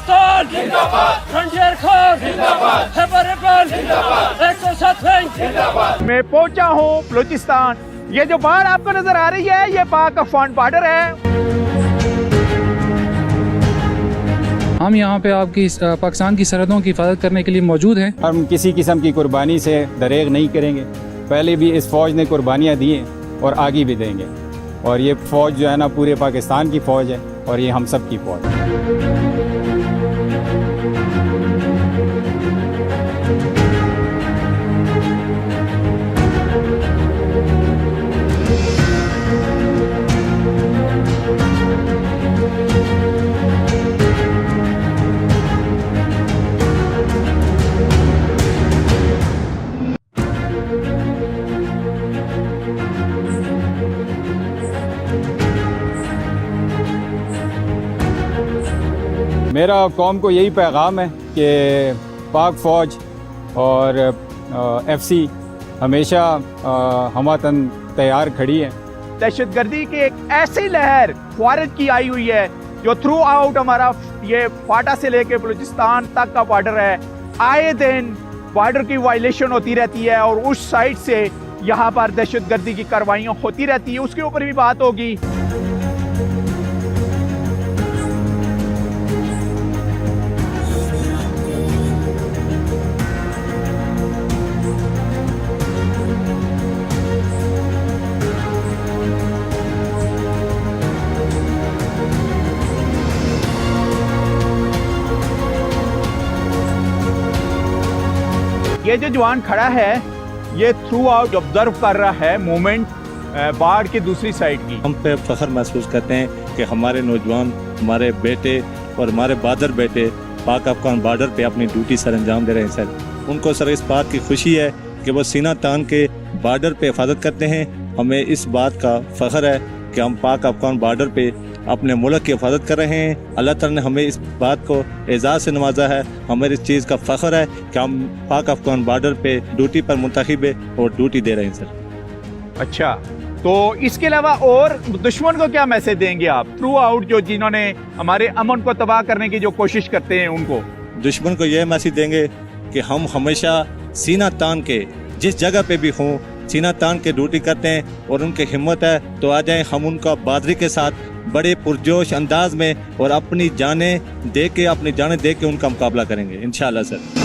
बलूचिस्तान जिंदाबाद, फ्रंटियर खान जिंदाबाद, खैबर रेबल जिंदाबाद, 107 विंग। मैं पहुंचा हूं बलूचिस्तान। ये जो बाढ़ आपको नजर आ रही है ये पाक अफगान बॉर्डर है। हम यहाँ पे आपकी पाकिस्तान की सरहदों की हिफाजत करने के लिए मौजूद हैं। हम किसी किस्म की कुर्बानी से दरेग नहीं करेंगे। पहले भी इस फ़ौज ने कुर्बानियाँ दी हैं और आगे भी देंगे। और ये फ़ौज जो है ना पूरे पाकिस्तान की फ़ौज है और ये हम सब की फ़ौज है। मेरा कौम को यही पैगाम है कि पाक फ़ौज और एफसी हमेशा हमवतन तैयार खड़ी है। दहशतगर्दी की एक ऐसी लहर ख़वारिज की आई हुई है जो थ्रू आउट हमारा ये फाटा से लेके बलूचिस्तान तक का बॉर्डर है। आए दिन बॉर्डर की वायलेशन होती रहती है और उस साइड से यहाँ पर दहशतगर्दी की कार्रवाइयाँ होती रहती है। उसके ऊपर भी बात होगी। ये जो जवान खड़ा है ये थ्रू आउट ऑब्जर्व कर रहा है मूवमेंट बाढ़ की दूसरी साइड की। हम पे फख्र महसूस करते हैं कि हमारे नौजवान, हमारे बेटे और हमारे बहादुर बेटे पाक अफगान बॉर्डर पे अपनी ड्यूटी सर अंजाम दे रहे हैं। सर उनको सर इस बात की खुशी है कि वो सीना तान के बॉर्डर पे हिफाजत करते हैं। हमें इस बात का फख्र है कि हम पाक अफगान बॉर्डर पे अपने मुल्क की हिफाजत कर रहे हैं। अल्लाह ताला ने हमें इस बात को एजाज़ से नवाजा है। हमें इस चीज़ का फ़ख्र है कि हम पाक अफगान बॉर्डर पे ड्यूटी पर मुंतखब है और ड्यूटी दे रहे हैं। सर अच्छा, तो इसके अलावा और दुश्मन को क्या मैसेज देंगे आप थ्रू आउट जो जिन्होंने हमारे अमन को तबाह करने की जो कोशिश करते हैं उनको? दुश्मन को यह मैसेज देंगे कि हम हमेशा सीना तान के जिस जगह पे भी हों सीना तान के ड्यूटी करते हैं और उनकी हिम्मत है तो आ जाएं, हम उनका बहादुरी के साथ बड़े पुरजोश अंदाज में और अपनी जानें दे के उनका मुकाबला करेंगे इंशाअल्लाह। सर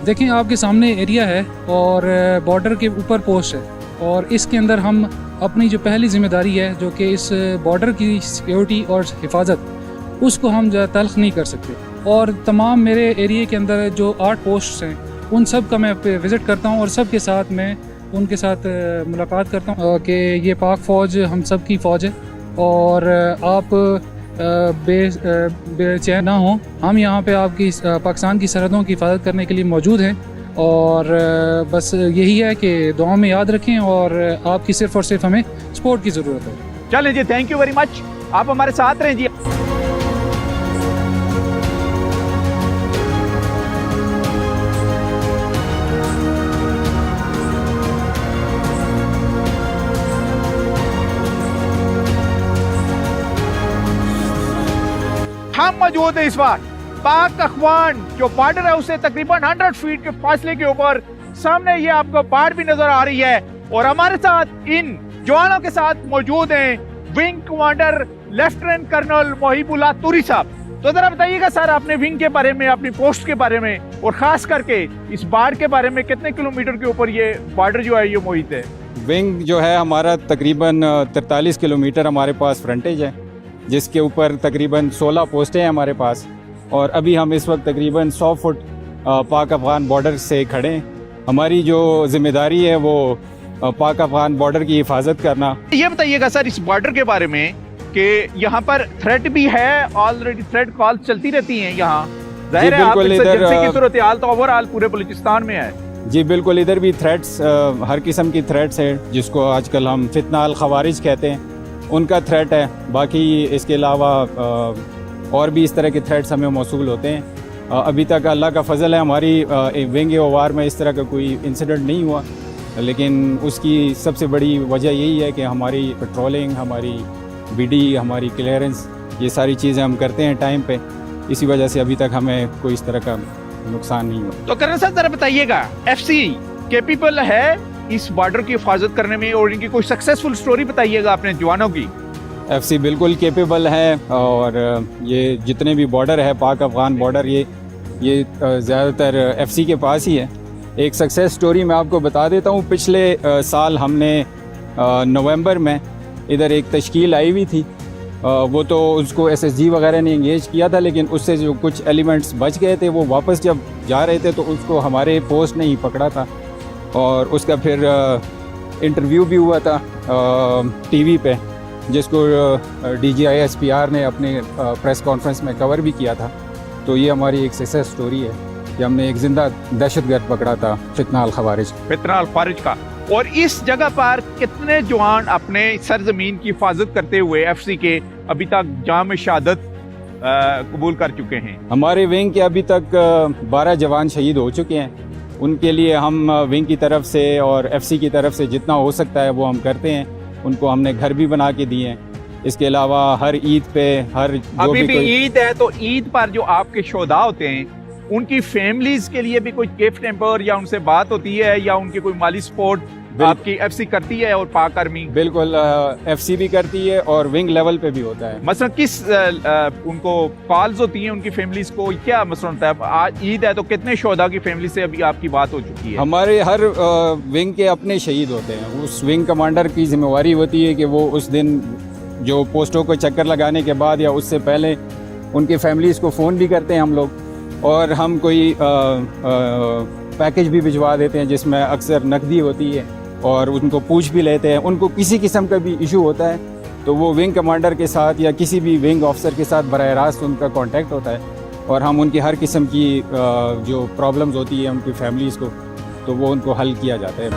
देखें आपके सामने एरिया है और बॉर्डर के ऊपर पोस्ट है और इसके अंदर हम अपनी जो पहली जिम्मेदारी है जो कि इस बॉर्डर की सिक्योरिटी और हिफाजत उसको हम तल्ख नहीं कर सकते। और तमाम मेरे एरिया के अंदर जो 8 पोस्ट्स हैं उन सब का मैं विज़िट करता हूँ और सब के साथ मैं उनके साथ मुलाकात करता हूँ कि ये पाक फ़ौज हम सब की फ़ौज है और आप बेचैन ना हो। हम यहाँ पे आपकी पाकिस्तान की सरहदों की हिफाजत करने के लिए मौजूद हैं और बस यही है कि दुआ में याद रखें और आपकी सिर्फ और सिर्फ हमें सपोर्ट की ज़रूरत है। चलें जी, थैंक यू वेरी मच, आप हमारे साथ रहें जी। हम मौजूद है इस वक्त पाक अफगान जो बॉर्डर है उससे तकरीबन 100 फीट के फासले के ऊपर। सामने ये आपको बाढ़ भी नजर आ रही है और हमारे साथ इन जवानों के साथ मौजूद हैं wing commander lieutenant colonel Mohibullah Turi साहब। तो जरा बताइएगा सर अपने विंग के बारे में, अपनी पोस्ट के बारे में और खास करके इस बाढ़ के बारे में, कितने किलोमीटर के ऊपर ये बॉर्डर जो है ये मुहित है? विंग जो है हमारा तकरीबन 43 किलोमीटर हमारे पास फ्रंटेज है जिसके ऊपर तकरीबन 16 पोस्टें हैं हमारे पास और अभी हम इस वक्त तकरीबन 100 फुट पाक अफगान बॉर्डर से खड़े हैं। हमारी जो जिम्मेदारी है वो पाक अफगान बॉर्डर की हिफाजत करना। ये बताइएगा सर इस बॉर्डर के बारे में कि यहाँ पर थ्रेट भी है, ऑलरेडी थ्रेट कॉल चलती रहती हैं यहाँ, जाहिर है आप इंसर्जेंसी की सूरत हाल तो ओवरऑल पूरे बलूचिस्तान में है। जी बिल्कुल, इधर भी थ्रेट्स, हर किस्म की थ्रेट्स है, जिसको आजकल हम फितना अल खवारिज कहते हैं, उनका थ्रेट है। बाकी इसके अलावा और भी इस तरह के थ्रेट्स हमें मौसूल होते हैं। अभी तक अल्लाह का फ़ज़ल है, हमारी विंग वार में इस तरह का कोई इंसिडेंट नहीं हुआ, लेकिन उसकी सबसे बड़ी वजह यही है कि हमारी पेट्रोलिंग, हमारी बीडी, हमारी क्लियरेंस, ये सारी चीज़ें हम करते हैं टाइम पे। इसी वजह से अभी तक हमें कोई इस तरह का नुकसान नहीं हुआ। तो कर्नल साहब जरा बताइएगा, एफसी कैपेबल है इस बॉर्डर की हिफाजत करने में, और इनकी कोई सक्सेसफुल स्टोरी बताइएगा अपने जवानों की। एफसी बिल्कुल कैपेबल है, और ये जितने भी बॉर्डर है, पाक अफ़गान बॉर्डर, ये ज़्यादातर एफसी के पास ही है। एक सक्सेस स्टोरी मैं आपको बता देता हूँ। पिछले साल हमने नवंबर में इधर एक तश्कील आई हुई थी, वो तो उसको एसएसजी वगैरह ने इंगेज किया था, लेकिन उससे जो कुछ एलिमेंट्स बच गए थे, वो वापस जब जा रहे थे तो उसको हमारे पोस्ट ने ही पकड़ा था, और उसका फिर इंटरव्यू भी हुआ था टीवी पे, जिसको DGI-SPR ने अपने प्रेस कॉन्फ्रेंस में कवर भी किया था। तो ये हमारी एक सक्सेस स्टोरी है कि हमने एक जिंदा दहशतगर्द पकड़ा था, फितना अल खवारिज। फितना अल खवारिज का। और इस जगह पर कितने जवान अपने सरजमीन की हिफाजत करते हुए एफसी के अभी तक जाम शहादत कबूल कर चुके हैं? हमारे विंग के अभी तक 12 जवान शहीद हो चुके हैं। उनके लिए हम विंग की तरफ से और एफसी की तरफ से जितना हो सकता है वो हम करते हैं। उनको हमने घर भी बना के दिए हैं। इसके अलावा हर ईद पे, हर अभी भी ईद है, तो ईद पर जो आपके शोधा होते हैं, उनकी फैमिलीज के लिए भी कोई गिफ्ट हैम्पर या उनसे बात होती है, या उनकी कोई माली सपोर्ट आपकी एफसी करती है और पाक आर्मी? बिल्कुल, एफसी भी करती है और विंग लेवल पे भी होता है। मसलन किस उनको कॉल्स होती हैं उनकी फैमिलीज को, क्या मसला होता है? आज ईद है, तो कितने शोधा की फैमिली से अभी आपकी बात हो चुकी है? हमारे हर विंग के अपने शहीद होते हैं। उस विंग कमांडर की जिम्मेवारी होती है कि वो उस दिन जो पोस्टों को चक्कर लगाने के बाद या उससे पहले उनकी फैमिलीज को फ़ोन भी करते हैं हम लोग, और हम कोई पैकेज भी भिजवा देते हैं जिसमें अक्सर नकदी होती है, और उनको पूछ भी लेते हैं। उनको किसी किस्म का भी इशू होता है तो वो विंग कमांडर के साथ या किसी भी विंग ऑफिसर के साथ बराह रास्त उनका कांटेक्ट होता है, और हम उनकी हर किस्म की जो प्रॉब्लम्स होती है उनकी फैमिलीज़ को, तो वो उनको हल किया जाता है।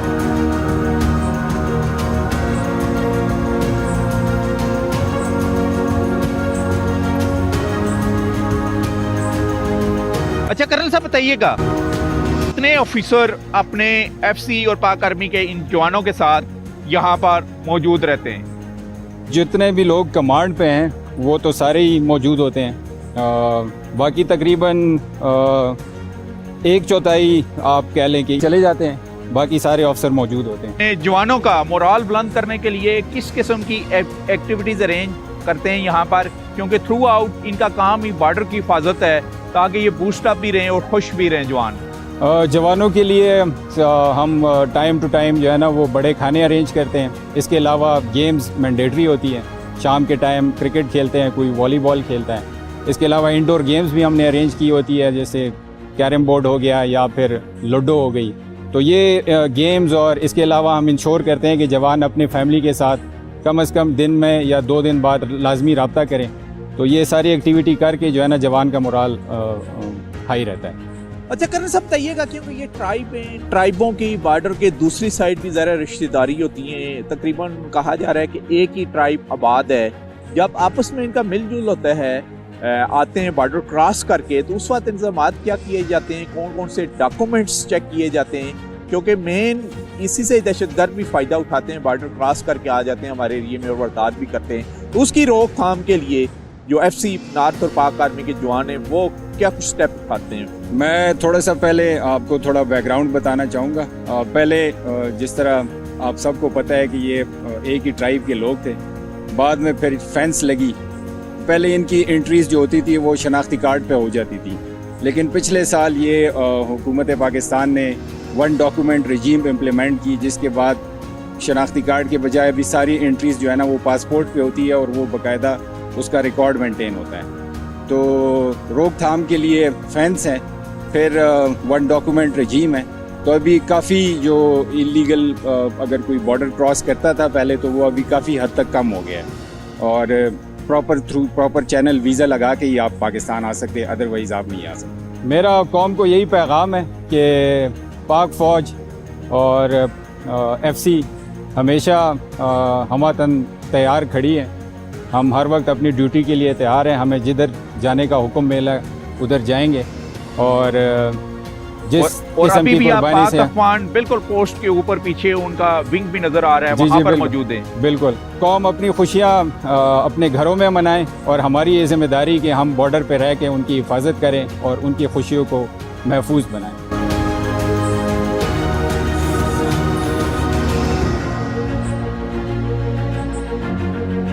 अच्छा कर्नल साहब बताइएगा, कितने ऑफिसर अपने एफसी और पाक आर्मी के इन जवानों के साथ यहाँ पर मौजूद रहते हैं? जितने भी लोग कमांड पे हैं वो तो सारे ही मौजूद होते हैं। बाकी तकरीबन 1/4 आप कह लें कि चले जाते हैं, बाकी सारे ऑफिसर मौजूद होते हैं। जवानों का मोराल बुलंद करने के लिए किस किस्म की एक्टिविटीज अरेंज करते हैं यहाँ पर? क्योंकि थ्रू आउट इनका काम ही बॉर्डर की हिफाजत है, ताकि ये बूस्ट अप भी रहें और खुश भी रहें जवान। जवानों के लिए हम टाइम टू टाइम जो है ना वो बड़े खाने अरेंज करते हैं। इसके अलावा गेम्स मैंडेटरी होती हैं। शाम के टाइम क्रिकेट खेलते हैं, कोई वॉलीबॉल खेलता है। इसके अलावा इंडोर गेम्स भी हमने अरेंज की होती है, जैसे कैरम बोर्ड हो गया या फिर लूडो हो गई। तो ये गेम्स, और इसके अलावा हम इंश्योर करते हैं कि जवान अपनी फैमिली के साथ कम से कम दिन में या 2 दिन बाद लाजमी रब्ता करें। तो ये सारी एक्टिविटी करके जो है ना जवान का मोराल हाई रहता है। अच्छा कर्नल साहब बताइएगा, क्योंकि ये ट्राइब हैं, ट्राइबों की बॉर्डर के दूसरी साइड भी ज़रा रिश्तेदारी होती हैं। तकरीबन कहा जा रहा है कि एक ही ट्राइब आबाद है। जब आपस में इनका मिलजुल होता है, आते हैं बॉर्डर क्रॉस करके, तो उस वक्त इंतजाम क्या किए जाते हैं? कौन कौन से डॉक्यूमेंट्स चेक किए जाते हैं? क्योंकि मेन इसी से दहशतगर्द भी फ़ायदा उठाते हैं, बॉर्डर क्रॉस करके आ जाते हैं हमारे एरिए में और वारदात भी करते हैं। तो उसकी रोकथाम के लिए जो एफसी नॉर्थ और पाक आर्मी के जवान हैं वो क्या कुछ स्टेप उठाते हैं? मैं थोड़ा सा पहले आपको थोड़ा बैकग्राउंड बताना चाहूँगा। पहले जिस तरह आप सबको पता है कि ये एक ही ट्राइब के लोग थे, बाद में फिर फेंस लगी। पहले इनकी एंट्रीज जो होती थी वो शनाख्ती कार्ड पे हो जाती थी, लेकिन पिछले साल ये हुकूमत पाकिस्तान ने 1 डॉक्यूमेंट रजीम इम्प्लीमेंट की, जिसके बाद शनाख्ती कार्ड के बजाय अभी सारी एंट्रीज जो है ना वो पासपोर्ट पे होती है, और वो बाकायदा उसका रिकॉर्ड मेंटेन होता है। तो रोकथाम के लिए फेंस है, फिर 1 डॉक्यूमेंट रजीम है। तो अभी काफ़ी जो इलीगल अगर कोई बॉर्डर क्रॉस करता था पहले, तो वो अभी काफ़ी हद तक कम हो गया है, और प्रॉपर चैनल वीज़ा लगा के ही आप पाकिस्तान आ सकते हैं, अदरवाइज़ आप नहीं आ सकते। मेरा कौम को यही पैगाम है कि पाक फ़ौज और एफसी हमेशा हमवतन तैयार खड़ी है। हम हर वक्त अपनी ड्यूटी के लिए तैयार हैं। हमें जिधर जाने का हुक्म मिला उधर जाएंगे और जिस और किस्म अभी की भी आप कुर्बानी पाक से अफगान बिल्कुल पोस्ट के ऊपर पीछे उनका विंग भी नजर आ रहा है, जी, वहाँ जी, पर बिल्कुल। मौजूद है। बिल्कुल, कौम अपनी खुशियाँ अपने घरों में मनाएं और हमारी ये जिम्मेदारी कि हम बॉर्डर पे रह के उनकी हिफाजत करें और उनकी खुशियों को महफूज बनाएं।